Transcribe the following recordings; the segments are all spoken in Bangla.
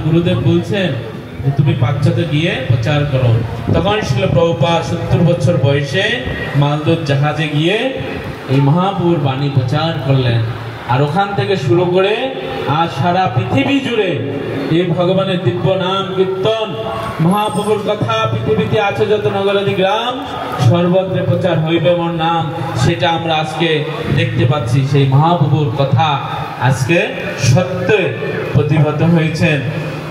গুরুদেব বলছেন যে তুমি পাশ্চাত্যে গিয়ে প্রচার করো। তখন শ্রীল প্রভুপাদ 70 বছর বয়সে মালদ্বীপ জাহাজে গিয়ে এই মহাপুর বাণী প্রচার করলেন। আর ওখান থেকে শুরু করে আজ সারা পৃথিবী জুড়ে এই ভগবানের দিব্য নাম কীর্তন, মহাপ্রভুর কথা পৃথিবীতে আছে যত নগরাদি গ্রাম, সর্বত্রে প্রচার হইবে মোর নাম, সেটা আমরা আজকে দেখতে পাচ্ছি। সেই মহাপ্রভুর কথা আজকে সত্যে প্রতিভাত হয়েছেন।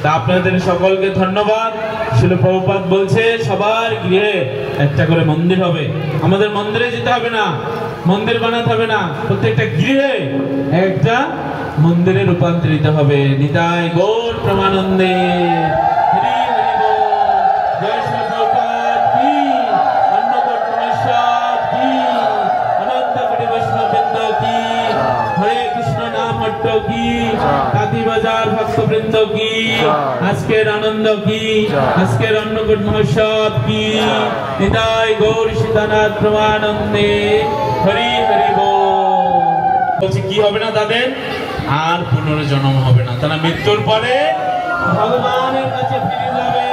তা আপনাদের সকলকে ধন্যবাদ। শিল প্রভুপাদ বলছে সবার গৃহে একটা করে মন্দির হবে। আমাদের মন্দিরে যেতে হবে না, মন্দির বানাতে হবে না, প্রত্যেকটা গৃহে একটা মন্দিরে রূপান্তরিত হবে। নিতাই গৌর প্রেমানন্দে। হরি হরি বল। জয় শিল প্রভুপাদ কি, অন্নকূট মহাশয় কি, অনন্ত কোটি বৈষ্ণববৃন্দ কি, হরে কৃষ্ণ নাম হট্ট কি, কাতি বাজার ভক্তবৃন্দ কি, আজকের আনন্দ কি, আজকের অন্নকূট মহোৎসব কি, নিতাই গৌর সীতানাথ প্রেমানন্দে। হরি হরি বল। বলছি কি হবে না তাদের? আর পুনর্জন্ম হবে না, তারা মৃত্যুর পরে ভগবানের কাছে ফিরে যাবে।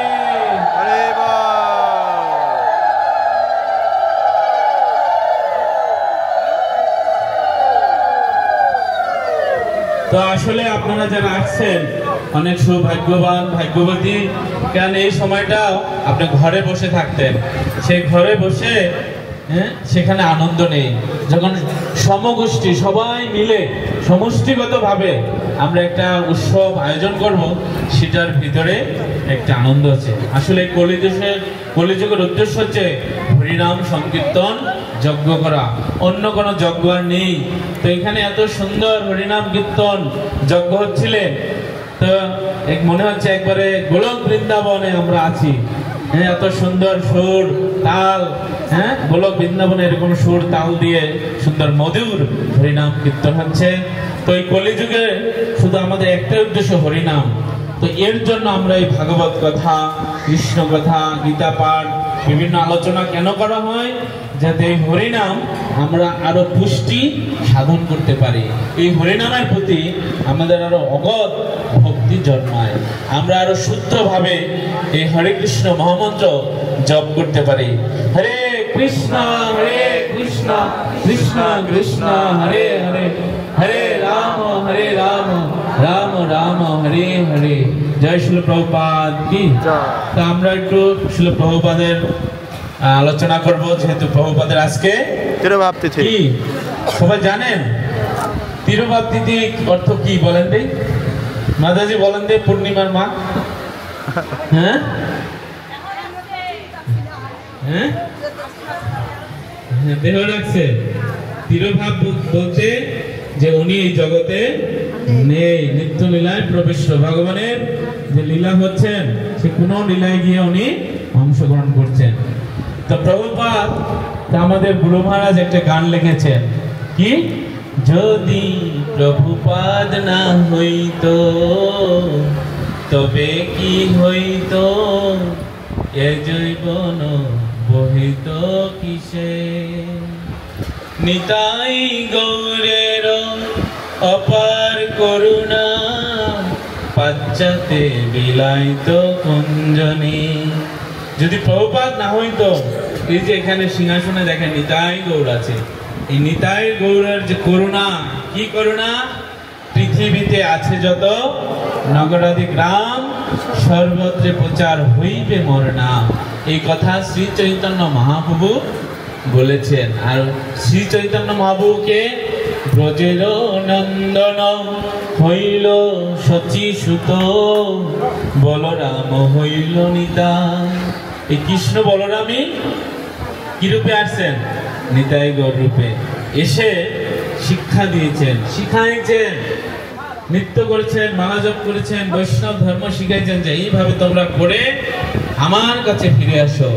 তো আসলে আপনারা যারা আসছেন অনেক সৌভাগ্যবান ভাগ্যবতী, কারণ এই সময়টা আপনি ঘরে বসে থাকতেন, সেই ঘরে বসে সেখানে আনন্দ নেই। যখন সমগোষ্ঠী সবাই মিলে সমষ্টিগতভাবে আমরা একটা উৎসব আয়োজন করব, সেটার ভিতরে একটা আনন্দ আছে। আসলে কলিযুগের উদ্দেশ্য হচ্ছে হরিনাম সংকীর্তন যজ্ঞ করা, অন্য কোনো যজ্ঞ আর নেই। তো এখানে এত সুন্দর হরিনাম কীর্তন যজ্ঞ হচ্ছিলেন, তো মনে হচ্ছে একবারে গোলক বৃন্দাবনে আমরা আছি। এত সুন্দর সুর তাল, গোলক বৃন্দাবনে এরকম সুর তাল দিয়ে সুন্দর মধুর হরিনাম কীর্তন হচ্ছে। তো এই কলিযুগে শুধু আমাদের একটাই উদ্দেশ্য হরিনাম। তো এর জন্য আমরা এই ভাগবত কথা, কৃষ্ণ কথা, গীতা পাঠ, বিভিন্ন আলোচনা কেন করা হয়? যাতে এই হরিনাম আমরা আরো পুষ্টি সাধন করতে পারি, এই হরিনামের প্রতি আমাদের আরো অগধ ভক্তি জন্মায়, আমরা আরো শুদ্ধভাবে এই হরে কৃষ্ণ মহামন্ত্র জপ করতে পারি। হরে কৃষ্ণ কৃষ্ণ কৃষ্ণ হরে হরে, হরে রাম রাম রাম হরে হরে। জয় শিল প্রভুপাদ কি। তা আমরা একটু শিল প্রভুপাদের আলোচনা করব, যেহেতু প্রভুপাদের আজকে তিরোভাব তিথি। কি সবাই জানেন তিরোভাব তিথি অর্থ কি বলেন দেই? মাতাজি বলেন দেই, পূর্ণিমার মা। হ্যাঁ হ্যাঁ দেহ রাখছে। তিরোভাব বলতে যে উনি এই জগতে নেই, নিত্য লীলায় প্রবেশ, ভগবানের যে লীলা হচ্ছেন সে কোনো লীলায় গিয়ে উনি অংশগ্রহণ করছেন। তো প্রভুপাদ আমাদের গুরু মহারাজ একটা গান লিখেছেন, কি যদি প্রভুপাদ না হইতো তবে কি হইতো, এ জীবন বহিত কিসে, নিতাই গৌরের অপার করুণা, পাশ্চাতে বিলাইত কুঞ্জনী। যদি প্রভুপাদ না হইতো, এই যে এখানে সিংহাসনে দেখেন নিতাই গৌর আছে, এই নিতাই গৌরের যে করুণা, কি করুণা, পৃথিবীতে আছে যত নগরাদি গ্রাম, সর্বত্রে প্রচার হইবে মোর নাম। এই কথা শ্রী চৈতন্য মহাপ্রভু বলেছেন। আর শ্রী চৈতন্য মহাপ্রভুকে ব্রজের নন্দন হইল শচী সুত, বলরাম হইল নিতাই। এই কৃষ্ণ বলরামই কি রূপে আসছেন? নিতাই গৌর রূপে এসে শিক্ষা দিয়েছেন, শিখাইছেন, নৃত্য করেছেন, মালা জপ করেছেন, বৈষ্ণব ধর্ম শিখাইছেন যে এইভাবে তোমরা করে আমার কাছে ফিরে আসো।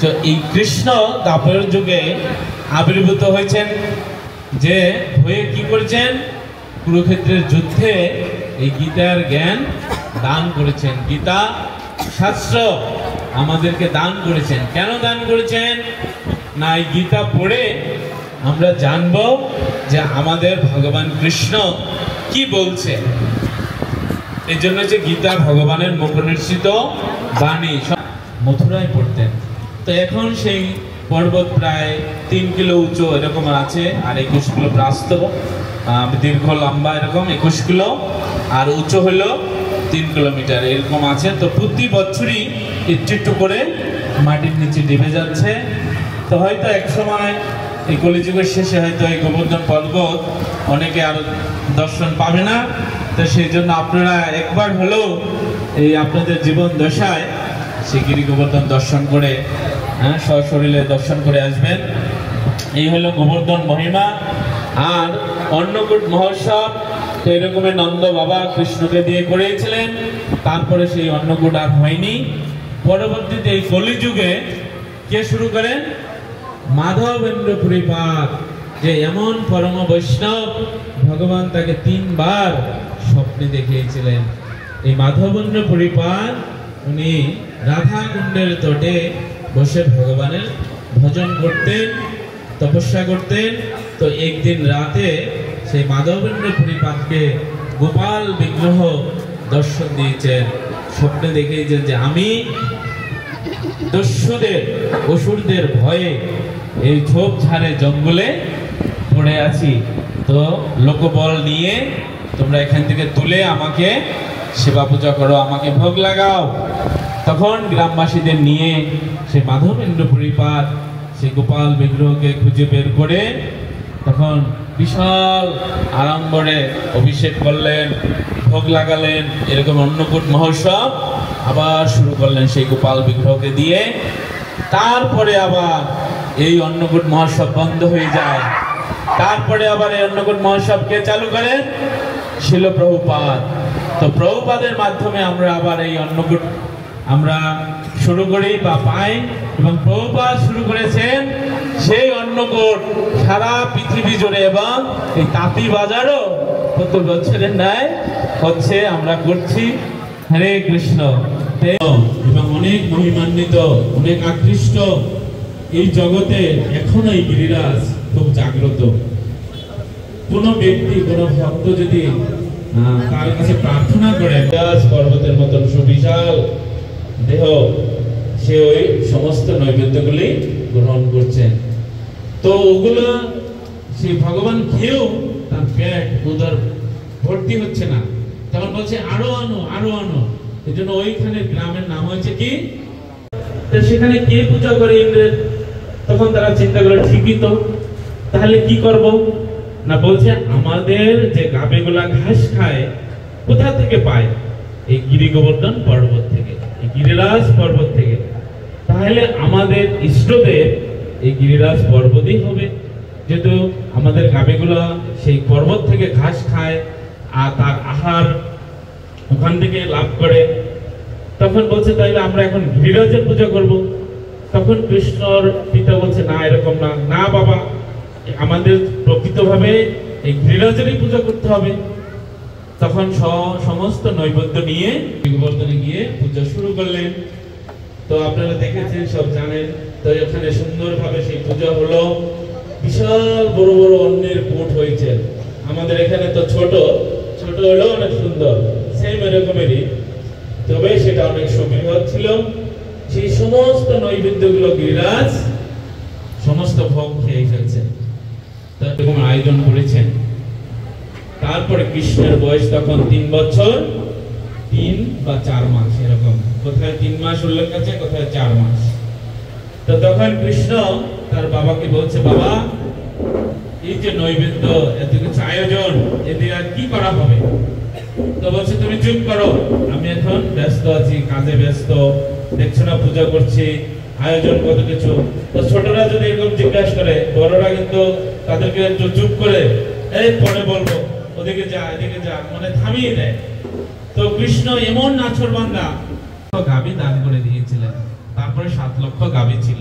তো এই কৃষ্ণ দ্বাপর যুগে আবির্ভূত হয়েছেন, যে হয়ে কি করেছেন? কুরুক্ষেত্রের যুদ্ধে এই গীতার জ্ঞান দান করেছেন, গীতা শাস্ত্র আমাদেরকে দান করেছেন। কেন দান করেছেন? না, এই গীতা পড়ে আমরা জানবো যে আমাদের ভগবান কৃষ্ণ কি বলছে। এই জন্য যে গীতা ভগবানের মুখ নিঃসৃত বাণী মথুরায় পড়তেন। তো এখন সেই পর্বত প্রায় 3 কিলো উঁচু এরকম আছে, আর 21 কিলো রাস্তা। দীর্ঘ লম্বা এরকম 21 কিলো, আর উচ্চ হলো 3 কিলোমিটার এরকম আছে। তো প্রতি বছরই একটু করে মাটির নিচে ডুবে যাচ্ছে। তো হয়তো এক সময় এই কলিযুগের শেষে হয়তো এই গোবর্ধন পর্বত অনেকে আর দর্শন পাবে না। তো সেই জন্য আপনারা একবার হলেও এই আপনাদের জীবন দশায় সেই গিরি গোবর্ধন দর্শন করে, সশরীরে দর্শন করে আসবেন। এই হলো গোবর্ধন মহিমা। আর অন্নকূট মহোৎসব তো এরকমের নন্দ বাবা কৃষ্ণকে দিয়ে করিয়েছিলেন, তারপরে সেই অন্নকূট আর হয়নি। পরবর্তীতে এই কলিযুগে কে শুরু করেন? মাধবেন্দ্র পুরীপাদ, যে এমন পরম বৈষ্ণব, ভগবান তাকে 3 বার স্বপ্নে দেখিয়েছিলেন। এই মাধবেন্দ্র পুরীপাদ উনি রাধা কুণ্ডের তটে বসে ভগবানের ভজন করতেন, তপস্যা করতেন। তো একদিন রাতে সেই মাধবেন্দ্র পুরীপাদকে গোপাল বিগ্রহ দর্শন দিয়েছেন, স্বপ্নে দেখিয়েছেন যে আমি দস্যুদের অসুরদের ভয়ে এই ঝোপঝাড়ে জঙ্গলে পড়ে আছি। তো লোকবল নিয়ে তোমরা এখান থেকে তুলে আমাকে সেবা পূজা করো, আমাকে ভোগ লাগাও। তখন গ্রামবাসীদের নিয়ে সে মাধবেন্দ্র পুরীপাদ সেই গোপাল বিগ্রহকে খুঁজে বের করে তখন বিশাল আড়ম্বরে অভিষেক করলেন, ভোগ লাগালেন। এরকম অন্নকূট মহোৎসব আবার শুরু করলেন সেই গোপাল বিগ্রহকে দিয়ে। তারপরে আবার এই অন্নকূট মহোৎসব বন্ধ হয়ে যায়। তারপরে আবার এই অন্নকূট মহোৎসবকে চালু করেন শিল প্রভুপাদ। তো প্রভুপাদের মাধ্যমে আমরা আবার এই অন্নকূট আমরা শুরু করি বা পাই, এবং প্রভুপাদ শুরু করেছেন সেই অন্নকূট সারা পৃথিবী জুড়ে, এবং এই তাঁতি বাজারও প্রতি বছরের ন্যায় হচ্ছে, আমরা করছি। হরে কৃষ্ণ। এবং অনেক মহিমান্বিত, অনেক আকৃষ্ট এই জগতে এখনো এই গিরিরাজ খুব জাগ্রত। কোন ব্যক্তি, কোন ভক্ত যদি তার কাছে প্রার্থনা করে পর্বতের মতন সুবিশাল দেহ, সে ওই সমস্ত নৈবেদ্যগুলি গ্রহণ করছেন। তো ওগুলো সেই ভগবান খেয়েও তার পেট উদর ভর্তি হচ্ছে না, তখন বলছে আরো আনো, আরো আনো। এই জন্য ওইখানে গ্রামের নাম হয়েছে কি? সেখানে কে পূজা করে ইন্দ্রের? তখন তারা চিন্তা করে ঠিকই তো, তাহলে কি করব না, বলছে আমাদের যে গাভীগুলা ঘাস খায় কোথা থেকে পায়? এই গিরি গোবর্ধন পর্বত থেকে, এই গিরিরাজ পর্বত থেকে। তাহলে আমাদের ইষ্টদেব এই গিরিরাজ পর্বতই হবে, যেহেতু আমাদের গাভীগুলা সেই পর্বত থেকে ঘাস খায় আর তার আহার ওখান থেকে লাভ করে। তখন বলছে তাইলে আমরা এখন গিরিরাজের পূজা করব। তখন কৃষ্ণর পিতা বলছে না, এরকম না, না বাবা, আমাদের প্রকৃতভাবে এই গিরিরাজেরই পূজা করতে হবে। তখন সমস্ত নৈবেদ্য নিয়ে গোবর্ধনে গিয়ে পূজা শুরু করলেন। তো আপনারা দেখেছেন, সব জানেন। তো এখানে সুন্দরভাবে সেই পূজা হলো। বিশাল বড় বড় অন্নের কূট হয়েছে। আমাদের এখানে তো ছোট ছোট হলো, অনেক সুন্দর, সেম এরকমেরই, তবে সেটা অনেক সুবৃহৎ ছিল। সেই সমস্ত নৈবেদ্যগুলো গিরিরাজ সমস্ত ভোগ খেয়ে ফেলছেন, এরকম আয়োজন করেছেন। তারপরে কৃষ্ণের বয়স তখন 3 বছর 3 বা 4 মাস এরকম, কোথায় 3 মাস উল্লেখ আছে, কোথায় 4 মাস। তো তখন কৃষ্ণ তার বাবাকে বলছে, বাবা এই যে নৈবেদ্য, এত কিছু আয়োজন, এতে আর কি করা হবে? তো বলছে তুমি চুপ করো, আমি এখন ব্যস্ত আছি, কাজে ব্যস্ত, দেখছো না পূজা করছি, আয়োজন কত কিছু। তো ছোটরা যদি এরকম জিজ্ঞাসা করে, বড়রা কিন্তু তাদেরকে একটু চুপ করে, এই পরে বলবো, ওদিকে যা, এদিকে যা, মানে থামিয়ে দেয়। তো কৃষ্ণ এমন নাছোড়বান্দা, গাভী দান করে দিয়েছিলেন। তারপরে 7 লক্ষ গাভী ছিল।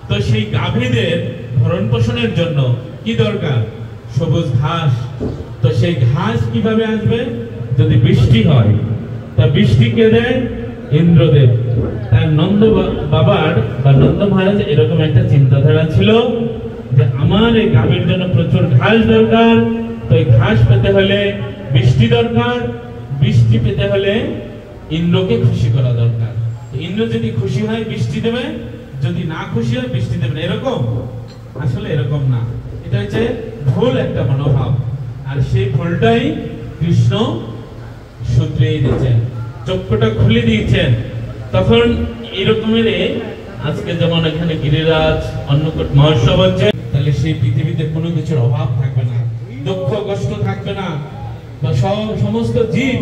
তো সেই গাভীদের ভরণ পোষণের জন্য কি দরকার? সবুজ ঘাস। তো সেই ঘাস কিভাবে আসবে? যদি বৃষ্টি হয়। তা বৃষ্টি কে দেয়? ইন্দ্রদেব। তার নন্দ বাবার বা নন্দ মহারাজ এরকম একটা চিন্তাধারা ছিল যে আমার এই গাভীর জন্য প্রচুর ঘাস দরকার। তো এই ঘাস পেতে হলে বৃষ্টি দরকার, বৃষ্টি পেতে হলে ইন্দ্রকে খুশি করা দরকার। ইন্দ্র যদি খুশি হয় বৃষ্টি দেবে, যদি না খুশি হয় বৃষ্টি দেবে না। এরকম? আসলে এরকম না, এটা হচ্ছে ভুল একটা মনোভাব, আর সেই ভুলটাই কৃষ্ণ শুধরিয়ে দিয়েছেন, চক্ষুটা খুলে দিয়েছেন। তখন এরকমের আজকে যেমন এখানে গিরিরাজ অন্নকূট মহোৎসব হচ্ছে, তাহলে সেই পৃথিবীতে কোনো কিছুর অভাব থাকবে না, দুঃখ কষ্ট থাকবে না, বা সমস্ত জীব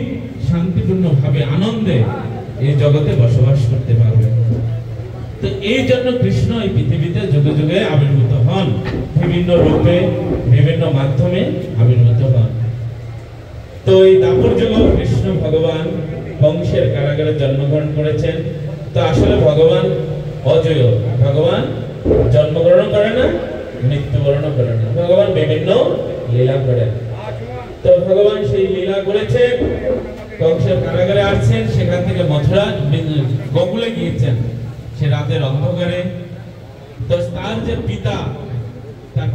শান্তিপূর্ণ ভাবে আনন্দে এই জগতে বসবাস করতে পারবে। তো এই জন্য কৃষ্ণ এই পৃথিবীতে যুগে যুগে আবির্ভূত হন, বিভিন্ন রূপে বিভিন্ন মাধ্যমে আবির্ভূত হন। তো এই দাপর যুগে কৃষ্ণ ভগবান বংশের কারাগারে জন্মগ্রহণ করেছেন। তো আসলে ভগবান অজয়, ভগবান জন্মগ্রহণ করে না, মৃত্যুবরণ করে না, ভগবান বিভিন্ন লীলা করেন। তো ভগবান সেই লীলা করেছেন, কংসের কারাগারে আসছেন, সেখান থেকে মথুরা গোকুলে গিয়েছেন সে রাতের অন্ধকারে। তো তার যে পিতা, তার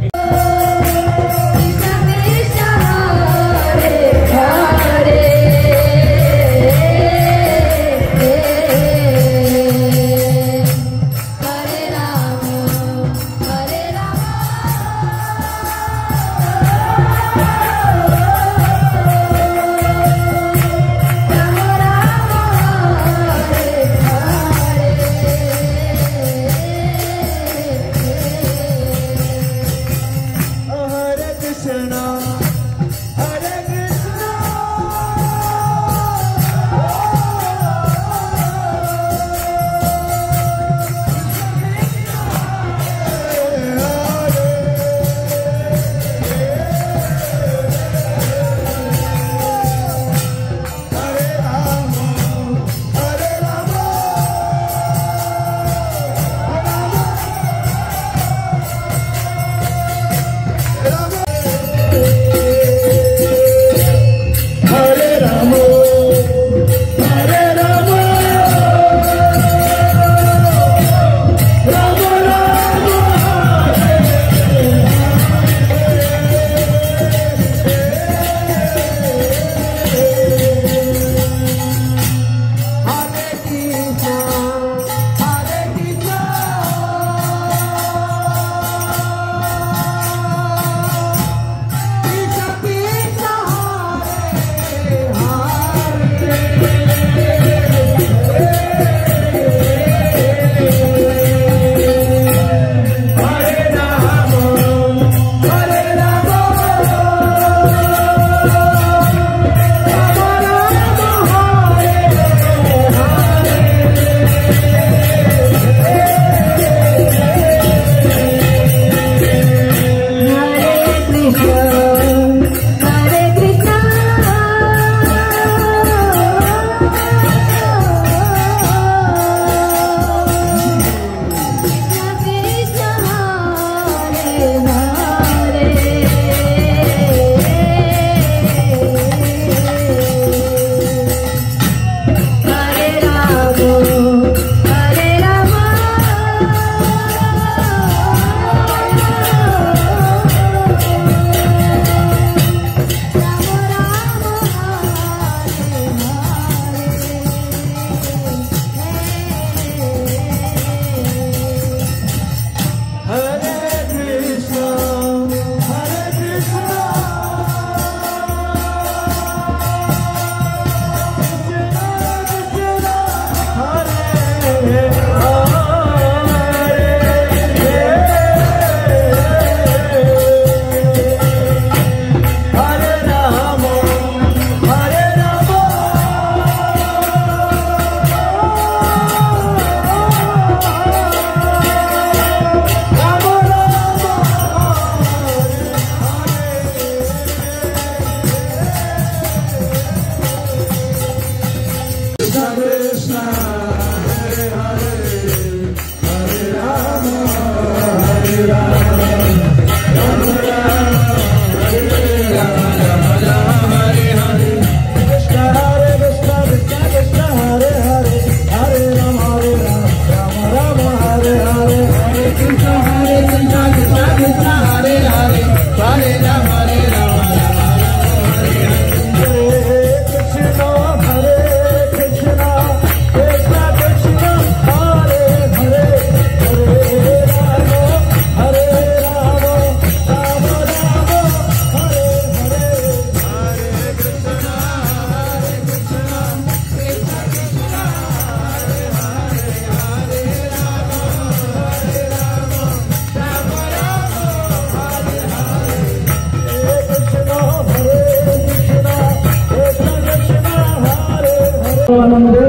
আনন্দে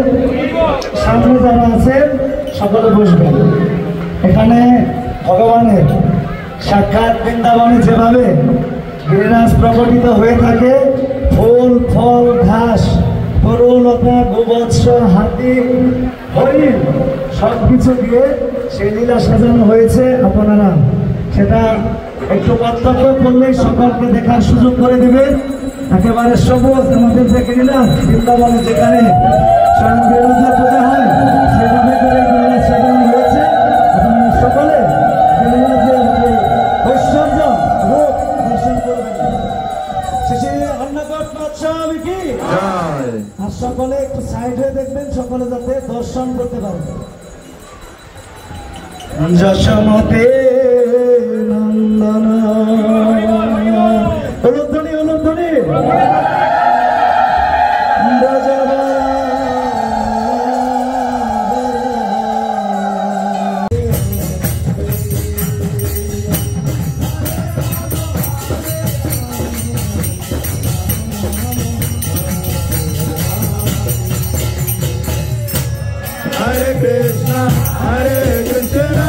সামনে যারা আছেন সকলে বসবেন। এখানে ভগবানের সাক্ষাৎ বৃন্দাবনে যেভাবে গিরিরাজ প্রকটিত হয়ে থাকে, ফুল ফল ঘাস তরুলতা গোবৎস হাতি হরিণ সব কিছু দিয়ে সেই লীলা সাজানো হয়েছে। আপনারা সেটা একটু প্রত্যক্ষ করলেই সকলকে দেখার সুযোগ করে দেবেন। একেবারে সবুজ আমাদের যে গিরিরাজ বৃন্দাবনে যেখানে স্বয়ং গিরিরাজের পূজা হয় সেভাবে করে গিরিরাজ সাজানো হয়েছে। আপনারা সকলে গিরিরাজের যে ঐশ্বর্য রূপ দর্শন করবেন। শেষে অন্নকট মৎস্বামী কি আর সকলে একটু সাইড হয়ে দেখবেন, সকলে যাতে দর্শন করতে পারেন। যশোমতে নন্দন উলুধ্বনি উলুধ্বনি Hare Krishna, Hare Krishna.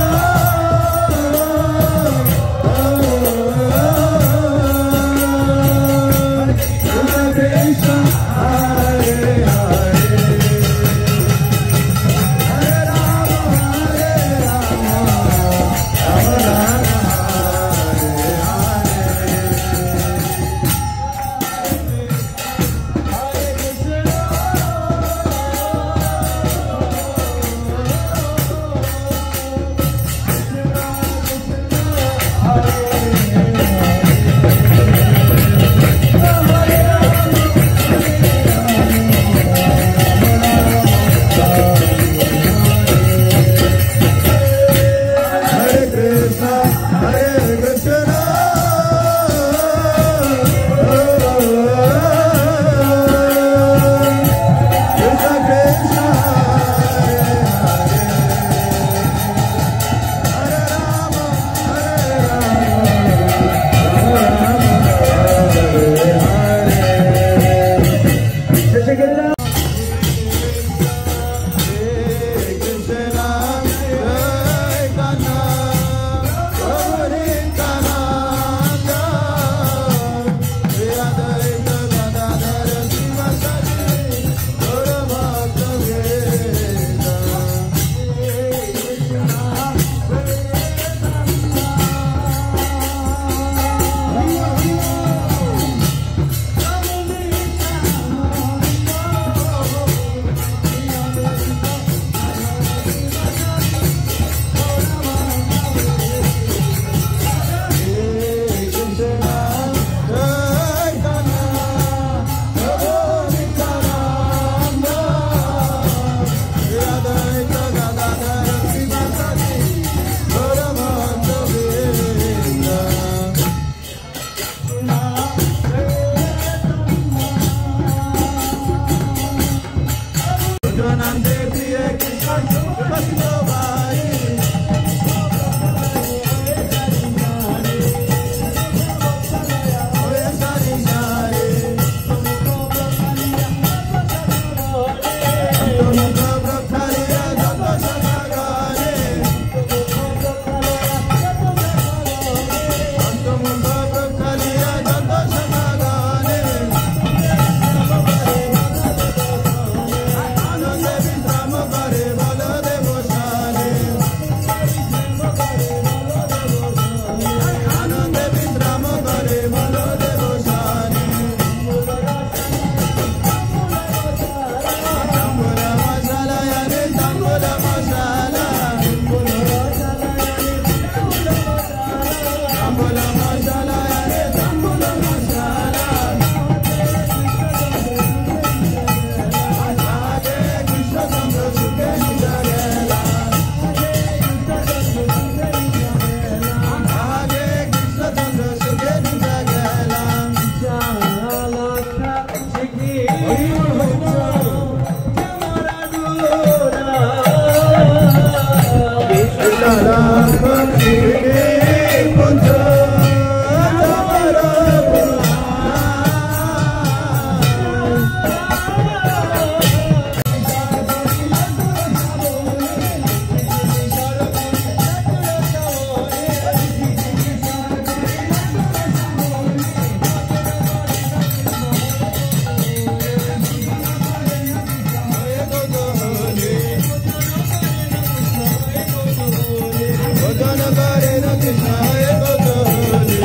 मन करे न कृष्ण है गोकुले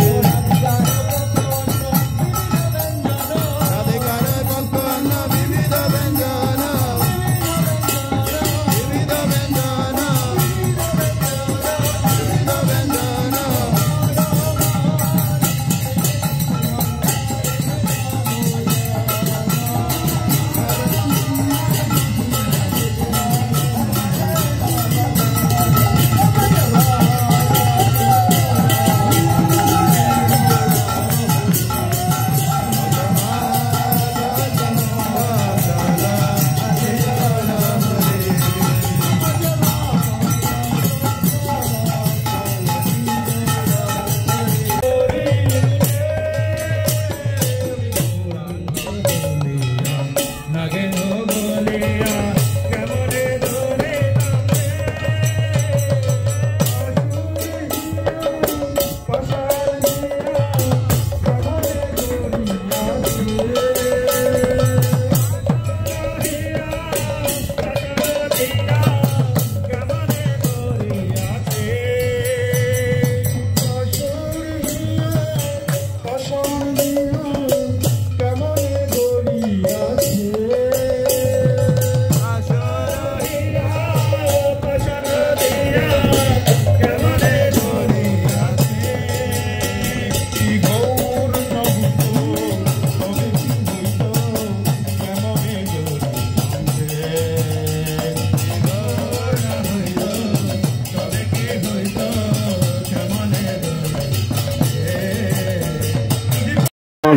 राधिकार कंकन विविध व्यंजन विविध व्यंजन विविध व्यंजन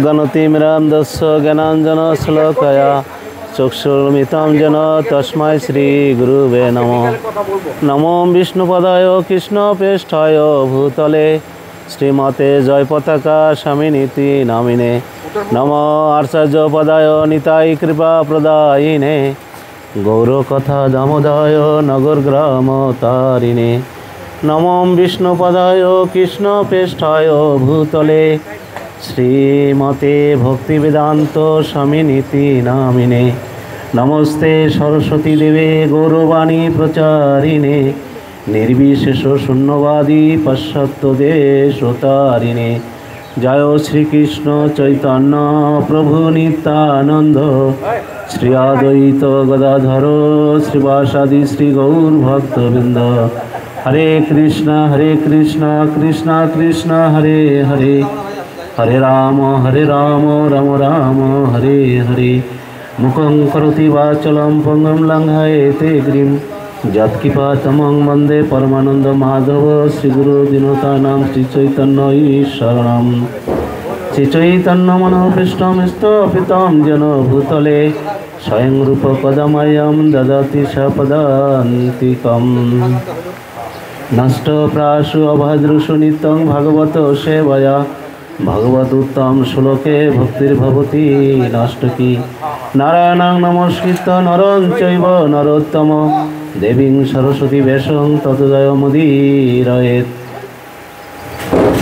गणतिमिरान्धस्य ज्ञानाञ्जनशलाकया चक्षुर्मिलितं येन तस्मै श्रीगुरुवे नमः। नमो विष्णुपदाय कृष्णप्रेष्ठाय भूतले श्रीमते जयपताका स्वामिनीति नामिने। नमो आचार्यपदाय निताय कृपाप्रदायिने गौरकथा दामोदाय नगरग्रामतारिणे। नमो विष्णुपदाय कृष्णप्रेष्ठाय भूतले श्रीमते भक्तिवेदांत स्वामिनीति नामिने। नमस्ते सरस्वती देवे गौरवाणी प्रचारिणे निर्विशेष शून्यवादी पाश्चात्यदेशतारिणे। जय श्री कृष्ण चैतन्य प्रभु नित्यानंद श्री अद्वैत गदाधर श्रीवासादि श्री गौर भक्तवृंद। हरे कृष्ण कृष्ण कृष्ण हरे हरे हरे राम राम राम हरे हरे। मुखं करोति वाचालं पङ्गुं लङ्घयते गिरिं यत्कृपातमं वन्दे परमानंद माधव श्रीगुरु दीनतानां श्रीचैतन्य ईश्वरम्। श्रीचैतन्यमनोभीष्टं स्थापितं येन भूतले स्वयं रूप पदमयं ददाति सपदान्तिकम्। नष्टप्राशु अभद्रषु नित्यं भगवत सेवया भगवदुत्तम श्लोके भक्तिर्भवति नष्टकी। नारायणं नमस्कृत्य नरं चैव नरोत्तम देवीं सरस्वती वेषं ततो जयमुदीरयेत्।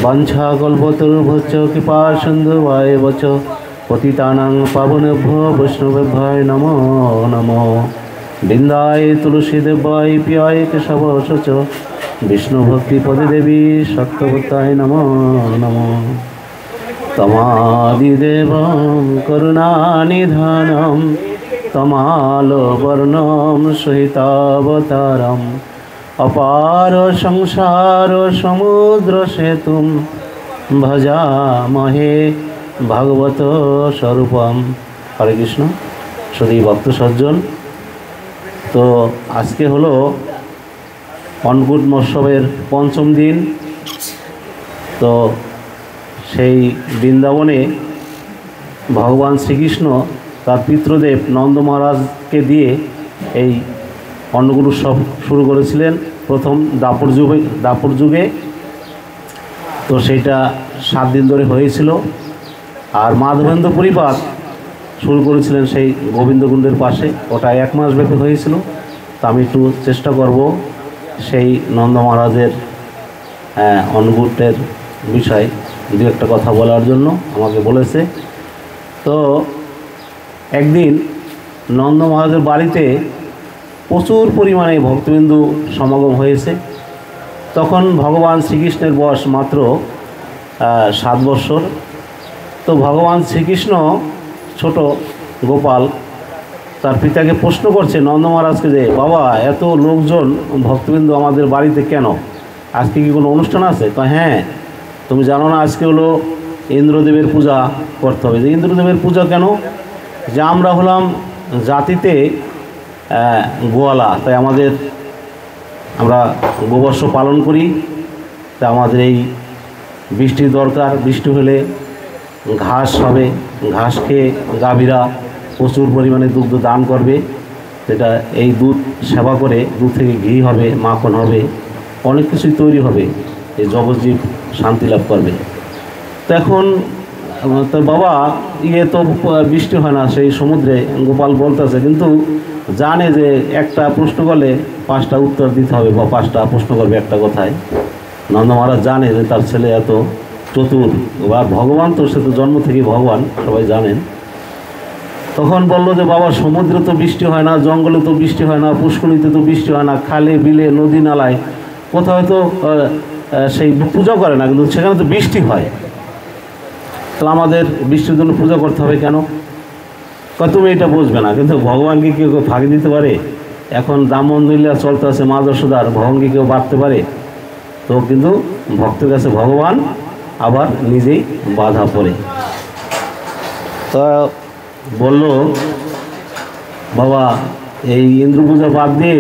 वंशाकल्पतरुभ्यश्च कृपा सिन्धुभ्येव च पतितानां पावनेभ्यो वैष्णवेभ्यो नमो नमः। वृन्दाय तुलसीदेवाय प्रियाय केशवाय च विष्णुभक्तिपदे देवी सत्यवताय नमो नमः। तमादिदेवं करुणानिधानं तमालवर्णं सहितावतारम् अपार संसार समुद्र सेतुं भजामहे भागवत स्वरूपम। हरे कृष्ण। सदी भक्त सज्जन, तो आज के हलो अन्नकूट महोत्सवेर पंचम दिन। तो সেই বৃন্দাবনে ভগবান শ্রীকৃষ্ণ তার পিতৃদেব নন্দ মহারাজকে দিয়ে এই অন্নকূট উৎসব শুরু করেছিলেন প্রথম দাপর যুগে। তো সেইটা 7 দিন ধরে হয়েছিল। আর মাধবেন্দ্র পরিপাত শুরু করেছিলেন সেই গোবিন্দকুণ্ডের পাশে, ওটা 1 মাস ব্যাপী হয়েছিল। তো আমি একটু চেষ্টা করব সেই নন্দ মহারাজের অন্নকূটের বিষয়ে দু একটা কথা বলার জন্য আমাকে বলেছে। তো একদিন নন্দ মহারাজের বাড়িতে প্রচুর পরিমাণে ভক্তবিন্দু সমাগম হয়েছে। তখন ভগবান শ্রীকৃষ্ণের বয়স মাত্র 7 বৎসর। তো ভগবান শ্রীকৃষ্ণ ছোট গোপাল তার পিতাকে প্রশ্ন করছে নন্দ মহারাজকে যে, বাবা এত লোকজন ভক্তবৃন্দ আমাদের বাড়িতে কেন, আজকে কি কোনো অনুষ্ঠান আছে? তো হ্যাঁ, তুমি জানো না আজকে হলো ইন্দ্রদেবের পূজা করতে হবে। যে ইন্দ্রদেবের পূজা কেন? যে আমরা হলাম জাতিতে গোয়ালা, তাই আমরা গোবর্ষ পালন করি, তাই আমাদের এই বৃষ্টির দরকার। বৃষ্টি হলে ঘাস হবে, ঘাস খেয়ে গাভীরা প্রচুর পরিমাণে দুগ্ধ দান করবে, যেটা এই দুধ সেবা করে দুধ থেকে ঘি হবে, মাখন হবে, অনেক কিছুই তৈরি হবে, এই জগৎজীব শান্তি লাভ করবে। তো এখন তো বাবা তো বৃষ্টি হয় না সেই সমুদ্রে, গোপাল বলতেছে, কিন্তু জানে যে একটা প্রশ্ন করলে 5টা উত্তর দিতে হবে বা 5টা প্রশ্ন করবে একটা কথায়। নন্দ মহারাজ জানে যে তার ছেলে এত চতুর, বা ভগবান তো সে তো জন্ম থেকে ভগবান, সবাই জানেন। তখন বলল যে বাবা সমুদ্রে তো বৃষ্টি হয় না, জঙ্গলে তো বৃষ্টি হয় না, পুষ্করিণীতে তো বৃষ্টি হয় না, খালে বিলে নদী নালায় কোথাও তো সেই পূজা করে না, কিন্তু সেখানে তো বৃষ্টি হয়। তাহলে আমাদের বৃষ্টির জন্য পূজা করতে হবে কেন? তুমি এটা বুঝবে না, কিন্তু ভগবানকে কেউ ফাঁকি দিতে পারে? এখন দামন লীলা চলতে আছে, মা যশোদার, ভগবানকে কেউ বাঁধতে পারে? তো কিন্তু ভক্তের কাছে ভগবান আবার নিজেই বাধা পড়ে। তা বলল বাবা এই ইন্দ্র পূজা বাদ দিয়ে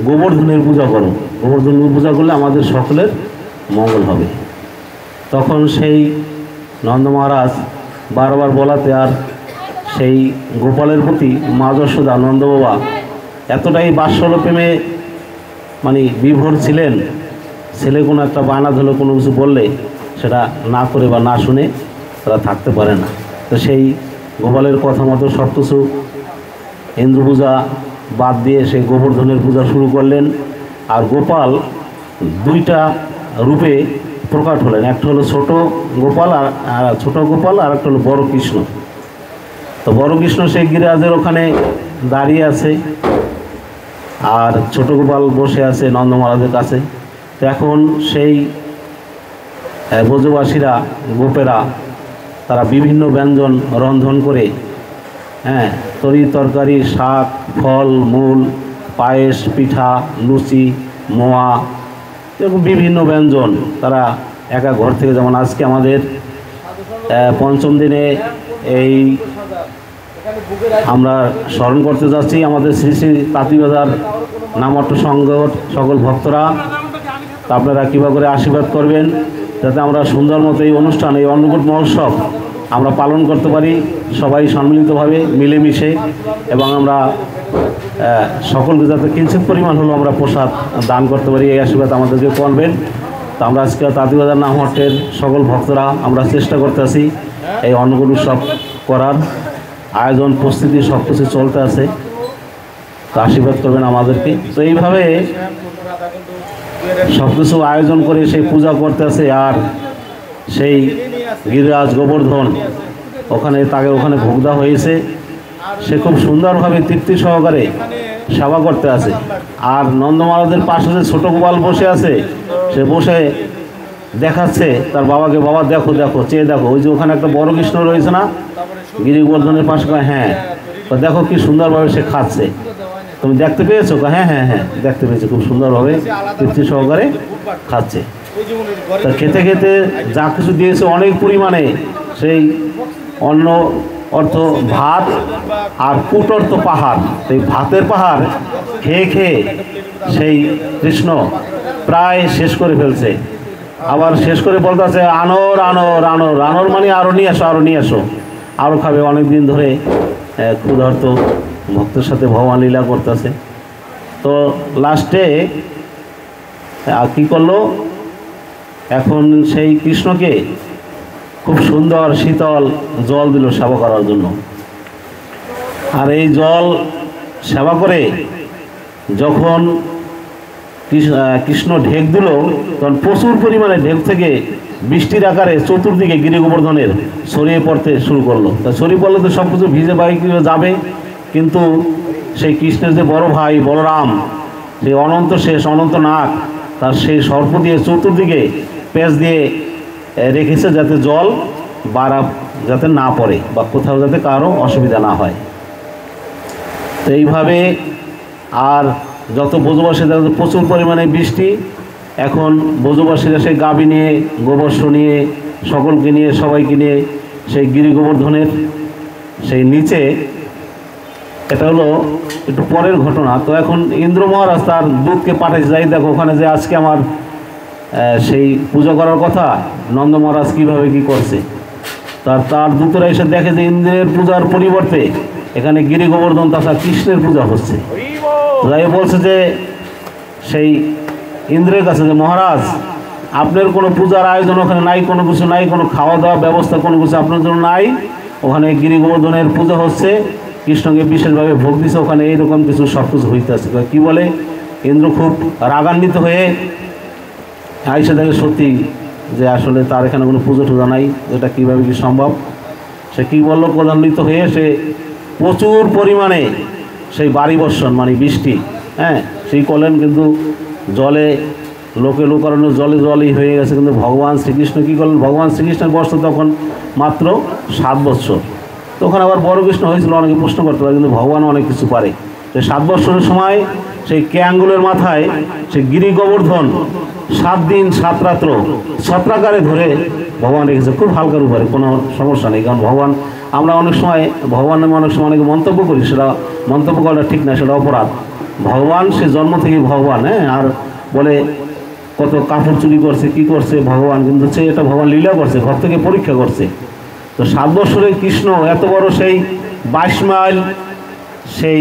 গোবর্ধনের পূজা করো, গোবর্ধনের পূজা করলে আমাদের সকলের মঙ্গল হবে। তখন সেই নন্দ মহারাজ বারবার বলাতে আর সেই গোপালের প্রতি মা যশোদা নন্দ বাবা এতটাই বাৎসল্য প্রেমে মানে বিভোর ছিলেন, ছেলে কোনো একটা বায়না ধরলে কোনো কিছু বললে সেটা না করে বা না শুনে তারা থাকতে পারে না। তো সেই গোপালের কথা মতো সব কিছু ইন্দ্র পূজা বাদ দিয়ে সেই গোবর্ধনের পূজা শুরু করলেন। আর গোপাল 2টা রূপে প্রকাট হলেন, একটা হলো ছোট গোপাল আর একটা হলো বড় কৃষ্ণ। তো বড় কৃষ্ণ সেই গিরিরাজের ওখানে দাঁড়িয়ে আছে, আর ছোট গোপাল বসে আছে নন্দ মহারাজের কাছে। তো এখন সেই ব্রজবাসীরা গোপেরা তারা বিভিন্ন ব্যঞ্জন রন্ধন করে, তরি তরকারি, শাক, ফল মূল, পায়েস, পিঠা, লুচি, মোয়া, এরকম বিভিন্ন ব্যঞ্জন তারা একা ঘর থেকে, যেমন আজকে আমাদের 5ম দিনে এই আমরা স্মরণ করতে যাচ্ছি আমাদের শ্রী শ্রী তাঁতিবাজার নামট্ট সংঘর সকল ভক্তরা। আপনারা কৃপা করে আশীর্বাদ করবেন যাতে আমরা সুন্দর মতো এই অনুষ্ঠান, এই অন্নকূট মহোৎসব আমরা পালন করতে পারি সবাই সম্মিলিতভাবে মিলেমিশে, এবং আমরা সকলকে যাতে কিঞ্চিত পরিমাণ হলেও আমরা প্রসাদ দান করতে পারি, এই আশীর্বাদ আমাদেরকে করবেন। তো আমরা আজকে তাঁতিবাজার নামহট্টের সকল ভক্তরা আমরা চেষ্টা করতে আছি এই অন্নকূট উৎসব করার, আয়োজন প্রস্তুতি সব কিছু চলতে আছে, তো আশীর্বাদ করবেন আমাদেরকে। তো এইভাবে সব কিছু আয়োজন করে সেই পূজা করতে আছে। আর সেই গিরিরাজ গোবর্ধন তাকে ওখানে ভোগ দেওয়া হয়েছে, সে খুব সুন্দরভাবে তৃপ্তি সহকারে সেবা করতে আছে। আর নন্দ মহারাজের পাশে যে ছোট গোপাল বসে আছে, সে বসে দেখাচ্ছে তার বাবাকে, বাবা দেখো দেখো, চেয়ে দেখো, ওই যে ওখানে একটা বড় কৃষ্ণ রয়েছে না গিরি গোবর্ধনের পাশে, হ্যাঁ দেখো কি সুন্দরভাবে সে খাচ্ছে, তুমি দেখতে পেয়েছো? হ্যাঁ হ্যাঁ হ্যাঁ দেখতে পেয়েছি, খুব সুন্দরভাবে তৃপ্তি সহকারে খাচ্ছে। তা খেতে খেতে যা কিছু দিয়েছে অনেক পরিমাণে, সেই অন্ন অর্থ ভাত আর কুট অর্থ পাহাড়, সেই ভাতের পাহাড় খেয়ে খেয়ে সেই কৃষ্ণ প্রায় শেষ করে ফেলছে। আবার শেষ করে বলতেছে আনর আনর আনর, আনর মানে আরও নিয়ে আসো, আরও নিয়ে আসো, আরও খাবে। অনেক দিন ধরে ক্ষুধার্ত ভক্তের সাথে ভগবান লীলা করতেছে। তো লাস্টে কী করলো, এখন সেই কৃষ্ণকে খুব সুন্দর শীতল জল দিল সেবা করার জন্য। আর এই জল সেবা করে যখন কৃষ্ণ ঢেক দিল, তখন প্রচুর পরিমাণে ঢেক থেকে বৃষ্টির আকারে চতুর্দিকে গিরি গোবর্ধনের ছড়িয়ে পড়তে শুরু করলো। তা ছড়িয়ে পড়লে তো সব কিছু ভিজে বাইরে যাবে, কিন্তু সেই কৃষ্ণের যে বড় ভাই বলরাম, সেই অনন্ত শেষ অনন্ত নাগ, তার সেই সর্প দিয়ে চতুর্দিকে পেঁচ দিয়ে রেখেছে, যাতে জল বাড়া যাতে না পড়ে বা কোথাও যাতে কারো অসুবিধা না হয়। তো এইভাবে আর যত ব্রজবাসীরা প্রচুর পরিমাণে বৃষ্টি, এখন ব্রজবাসীরা সেই গাভী নিয়ে, গোবর্ষ নিয়ে, সকলকে নিয়ে, সবাইকে নিয়ে সেই গিরি গোবর্ধনের সেই নিচে, এটা হলো একটু পরের ঘটনা। তো এখন ইন্দ্র মহারাজ তার দূতকে পাঠাইছে, যাই দেখো ওখানে যে আজকে আমার সেই পূজা করার কথা, নন্দ মহারাজ কীভাবে কী করছে। তার দূতরা এসে দেখে যে ইন্দ্রের পূজার পরিবর্তে এখানে গিরি গোবর্ধন তথা কৃষ্ণের পূজা হচ্ছে। যাই বলছে যে সেই ইন্দ্রের কাছে যে মহারাজ, আপনার কোনো পূজার আয়োজন ওখানে নাই, কোনো কিছু নাই, কোনো খাওয়া দাওয়া ব্যবস্থা কোনো কিছু আপনার জন্য নাই, ওখানে গিরি গোবর্ধনের পূজা হচ্ছে, কৃষ্ণকে বিশেষভাবে ভোগ দিচ্ছে, ওখানে এইরকম কিছু সব কিছু হইতে আছে। কী বলে, ইন্দ্র খুব রাগান্বিত হয়ে আইসে দেখে সত্যি যে আসলে তার এখানে কোনো পুজো টুজা নাই, এটা কীভাবে কি সম্ভব। সে কী বললো, ক্রোধান্বিত হয়ে সে প্রচুর পরিমাণে সেই বাড়ি বর্ষণ মানে বৃষ্টি, হ্যাঁ সেই করলেন, কিন্তু জলে লোকে লোকারণ্য জলেই হয়ে গেছে। কিন্তু ভগবান শ্রীকৃষ্ণ কী করলেন, ভগবান শ্রীকৃষ্ণের বয়স তখন মাত্র 7 বৎসর। তখন আবার বড় কৃষ্ণ হয়েছিল, অনেকে প্রশ্ন করতে পারে, কিন্তু ভগবান অনেক কিছু পারে। সেই 7 বৎসরের সময় সেই কে আঙ্গুলের মাথায় সেই গিরি গোবর্ধন 7 দিন 7 রাত্র ছত্রাকারে ধরে ভগবান রেখেছে, খুব হালকার উপরে, কোনো সমস্যা নেই। কারণ ভগবান, আমরা অনেক সময় ভগবান নামে অনেক সময় অনেকে মন্তব্য করি, সেটা মন্তব্য করাটা ঠিক না, সেটা অপরাধ। ভগবান সে জন্ম থেকেই ভগবান, হ্যাঁ। আর বলে কত কাপড় চুরি করছে, কি করছে ভগবান, কিন্তু সে এটা ভগবান লীলা করছে, ভক্তকে পরীক্ষা করছে। তো 7 বৎসরের কৃষ্ণ এত বড় সেই 22 মাইল সেই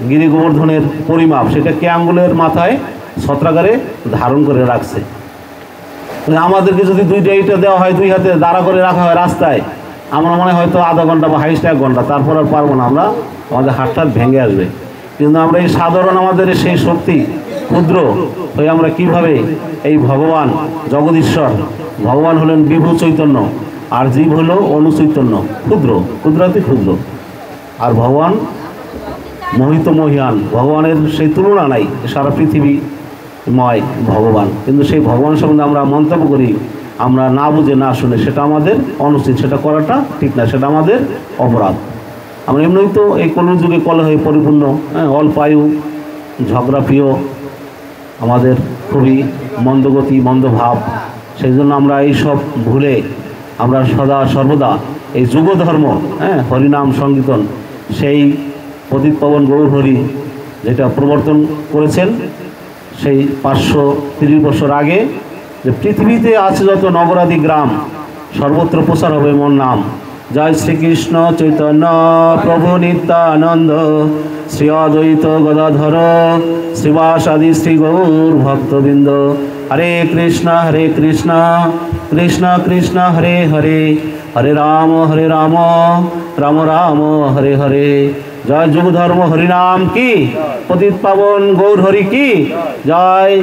গিরি গোবর্ধনের পরিমাপ, সেটা কে আঙ্গুলের মাথায় ছত্রাকারে ধারণ করে রাখছে। আমাদেরকে যদি 2টা ইটা দেওয়া হয়, 2 হাতে দাঁড়া করে রাখা হয় রাস্তায়, আমরা মনে হয় হয়তো আধা ঘন্টা বা হাইস্ট 1 ঘন্টা, তারপর আর পারবো না, আমরা আমাদের হাতটা ভেঙে আসবে। কিন্তু আমরা এই সাধারণ আমাদের সেই শক্তি ক্ষুদ্র হয়ে আমরা কিভাবে এই ভগবান জগদীশ্বর, ভগবান হলেন বিভু চৈতন্য, আর জীব হলো অনুচৈতন্য, ক্ষুদ্র, ক্ষুদ্রাতি ক্ষুদ্র, আর ভগবান মোহিত মহিয়ান, ভগবানের সেই তুলনা নাই, সারা পৃথিবীময় ভগবান। কিন্তু সেই ভগবান সম্বন্ধে আমরা মন্তব্য করি, আমরা না বুঝে না শুনে, সেটা আমাদের অনুচিত, সেটা করাটা ঠিক না, সেটা আমাদের অপরাধ। আমরা এমনিই তো এই কলিযুগে কলহে পরিপূর্ণ, হ্যাঁ, অল্পায়ু, ঝগড়া প্রিয়, আমাদের খুবই মন্দগতি, মন্দভাব। সেই জন্য আমরা এইসব ভুলে আমরা সদা সর্বদা এই যুগধর্ম, হ্যাঁ, হরিনাম সংকীর্তন, সেই পতিত পাবন গৌর হরি যেটা প্রবর্তন করেছেন সেই 530 বছর আগে, যে পৃথিবীতে আছে যত নগরাদি গ্রাম, সর্বত্র প্রচার হবে মোর নাম। জয় শ্রীকৃষ্ণ চৈতন্য প্রভু নিত্যানন্দ, শ্রী অদ্বৈত গদাধর শ্রীবাসাদি শ্রী গৌর ভক্তবৃন্দ। হরে কৃষ্ণ কৃষ্ণ কৃষ্ণ হরে হরে, হরে রাম রাম রাম হরে হরে। জয় যুগ ধর্ম হরিনাম কি, পতিত পাবন গৌর হরি কি, জয়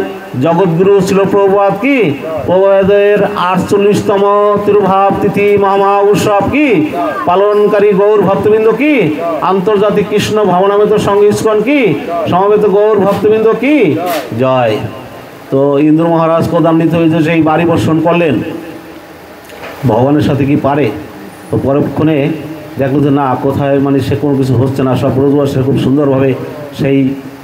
জগৎগুরু ছিল প্রভুপাদ কি, প্রভুপাদের 48তম তিরুভাব তিথি মহা উৎসব কি, পালনকারী গৌর ভক্তবৃন্দ কি, আন্তর্জাতিক কৃষ্ণ ভাবনামিত সংঘ ইস্কন কি, সমবেত গৌর ভক্তবৃন্দ কি জয়। তো ইন্দ্র মহারাজ ক্রোধান্বিত হয়েছে, সেই বাড়ি বর্ষণ করলেন, ভগবানের সাথে কি পারে। তো পরক্ষণে দেখলো যে না, কোথায় মানে সে কোনো কিছু হচ্ছে না, সব ব্রজবাসী খুব সুন্দরভাবে সেই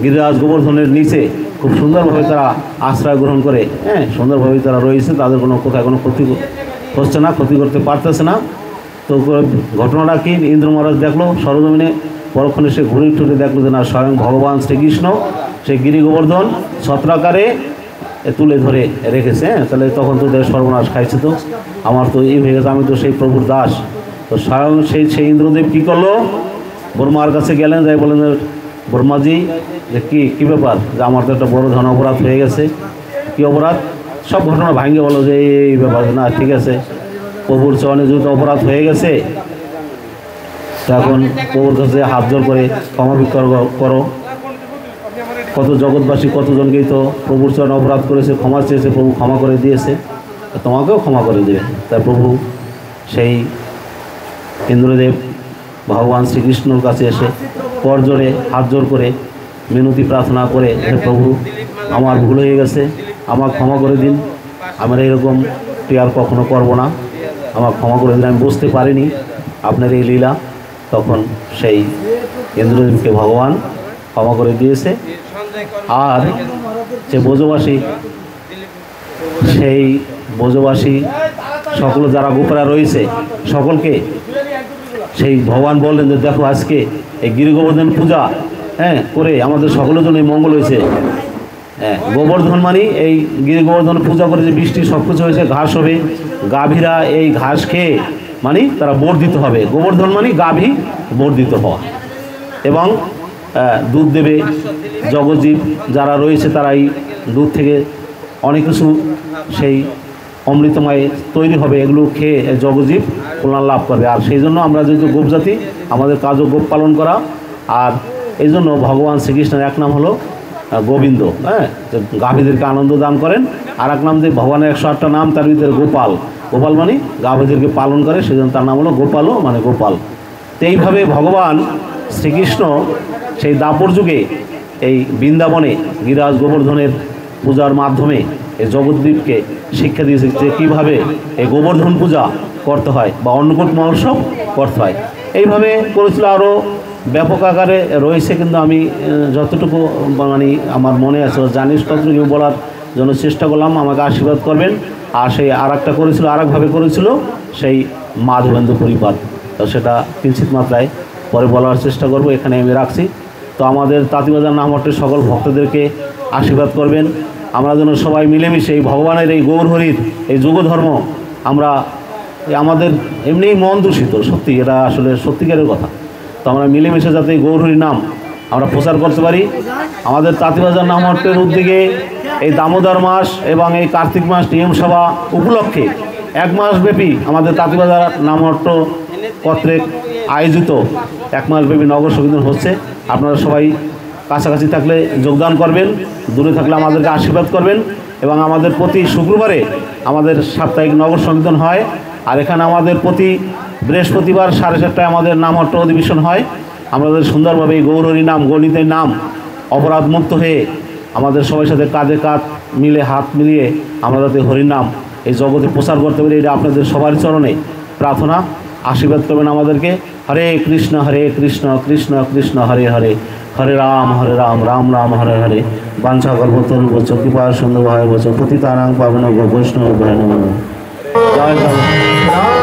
গিরিরাজ গোবর্ধনের নিচে খুব সুন্দরভাবে তারা আশ্রয় গ্রহণ করে, হ্যাঁ, সুন্দরভাবে তারা রয়েছে, তাদের কোনো কোথায় কোনো ক্ষতি হচ্ছে না, ক্ষতি করতে পারতেছে না। তো ঘটনাটা কি, ইন্দ্র মহারাজ দেখলো সরজমিনে, পরক্ষণে সে ঘুরে ঠুরে দেখলো যে না, স্বয়ং ভগবান শ্রীকৃষ্ণ সেই গিরি গোবর্ধন ছত্রাকারে তুলে ধরে রেখেছে। হ্যাঁ, তাহলে তখন তো সর্বনাশ খাইছে, তো আমার তো এই হয়ে গেছে, আমি তো সেই প্রভুর দাস। তো স্বয়ং সেই ইন্দ্রদেব কী করলো, ব্রহ্মার কাছে গেলেন, যাই বলেন ব্রহ্মাজি যে কী ব্যাপার, যে আমার তো একটা বড় ধন অপরাধ হয়ে গেছে। কী অপরাধ, সব ঘটনা ভাঙিয়ে বলো যে এই ব্যাপার, না ঠিক আছে, প্রভুর চরণে যেহেতু অপরাধ হয়ে গেছে, তো এখন প্রভুর কাছে হাত জোর করে ক্ষমা ভিক্ষা করো। কত জগৎবাসী কতজনকেই তো প্রভুর চরণে অপরাধ করেছে, ক্ষমা চেয়েছে, প্রভু ক্ষমা করে দিয়েছে, তোমাকেও ক্ষমা করে দেবে। তাই প্রভু সেই ইন্দ্রদেব ভগবান শ্রীকৃষ্ণর কাছে এসে করজোড়ে হাত জোর করে মিনতি প্রার্থনা করে, হে প্রভু আমার ভুল হয়ে গেছে, আমার ক্ষমা করে দিন, আমরা এরকম আর কখনো করব না, আমার ক্ষমা করে দিন, আমি বুঝতে পারিনি আপনার এই লীলা। তখন সেই ইন্দ্রদেবকে ভগবান ক্ষমা করে দিয়েছে। আর যে ব্রজবাসী, সেই ব্রজবাসী সকল যারা গোপরা রয়েছে সকলকে সেই ভগবান বললেন যে দেখো আজকে এই গিরি গোবর্ধন পূজা করে আমাদের সকলের জন্য মঙ্গল হয়েছে। গোবর্ধন মানে এই গিরি গোবর্ধন পূজা করে যে বৃষ্টি সব কিছু হয়েছে, ঘাস হবে, গাভীরা এই ঘাস খেয়ে মানে তারা বর্ধিত হবে। গোবর্ধন মানে গাভী বর্ধিত হওয়া, এবং দুধ দেবে। জগজ্জীব যারা রয়েছে তারা এই দুধ থেকে অনেক কিছু সেই অমৃতময় তৈরি হবে, এগুলো খেয়ে জগজ্জীব কল্যাণ লাভ করবে। আর সেই জন্য আমরা যেহেতু গোপ জাতি, আমাদের কাজও গোপ পালন করা। আর এই জন্য ভগবান শ্রীকৃষ্ণের এক নাম হলো গোবিন্দ, গাভীদেরকে আনন্দ দান করেন। আর এক নাম যে ভগবানের 108টা নাম, তার ভিতরে গোপাল। গোপাল মানে গাভীদেরকে পালন করে, সেই জন্য তার নাম হলো গোপালও মানে গোপাল। তো এইভাবে ভগবান শ্রীকৃষ্ণ সেই দাপর যুগে এই বৃন্দাবনে গিরিরাজ গোবর্ধনের পূজার মাধ্যমে এই জগদ্দীপকে শিক্ষা দিয়েছে যে কীভাবে এই গোবর্ধন পূজা করতে হয় বা অন্নকূট মহোৎসব করতে হয়। এইভাবে করেছিল, আরও ব্যাপক আকারে রয়েছে, কিন্তু আমি যতটুকু মানে আমার মনে আছে জানিস ততটুকু বলার জন্য চেষ্টা করলাম। আমাকে আশীর্বাদ করবেন। আর সেই আর একটা করেছিল, আর একভাবে করেছিল সেই মাধবেন্দ্র পরিপাত, তো সেটা কিঞ্চিত মাত্রায় পরে বলার চেষ্টা করব, এখানে আমি রাখছি। তো আমাদের তাঁতিবাজার নামহট্টের সকল ভক্তদেরকে আশীর্বাদ করবেন। আমরা যেন সবাই মিলেমিশে এই ভগবানের এই গৌরহরির এই যুগধর্ম, আমরা আমাদের এমনিই মন দূষিত, সত্যি এটা আসলে সত্যিকারের কথা। তো আমরা মিলেমিশে যাতে এই গৌরহরির নাম আমরা প্রচার করতে পারি। আমাদের তাঁতিবাজার নামহট্টের উদ্যোগে এই দামোদর মাস এবং এই কার্তিক মাস নিয়ম সভা উপলক্ষে 1 মাস ব্যাপী আমাদের তাঁতিবাজার নামহট্ট কর্তৃক আয়োজিত 1 মাস ব্যাপী নগর সংকীর্তন হচ্ছে। আপনারা সবাই কাছাকাছি থাকলে যোগদান করবেন, দূরে থাকলে আমাদেরকে আশীর্বাদ করবেন। এবং আমাদের প্রতি শুক্রবারে আমাদের সাপ্তাহিক নগর সংকীর্তন হয়। আর এখানে আমাদের প্রতি বৃহস্পতিবার 7:30টায় আমাদের নামহট্ট অধিবেশন হয়। আমাদের সুন্দরভাবে এই গৌরহরি নাম, গণিতের নাম অপরাধ মুক্ত হয়ে আমাদের সবার সাথে কাঁধে কাঁধ মিলে হাত মিলিয়ে আমরা যাতে হরিনাম এই জগতে প্রচার করতে পারি, এটা আপনাদের সবার চরণে প্রার্থনা। আশীর্বাদ করবেন আমাদেরকে। হরে কৃষ্ণ কৃষ্ণ কৃষ্ণ হরে হরে, হরে রাম রাম রাম হরে হরে। বাঞ্ছা কল্পতরু বচ কৃপা সুন্দর ভয় বচ পতিতানাং পাবন বৈষ্ণব ভয় নমঃ। জয় জগন্নাথ।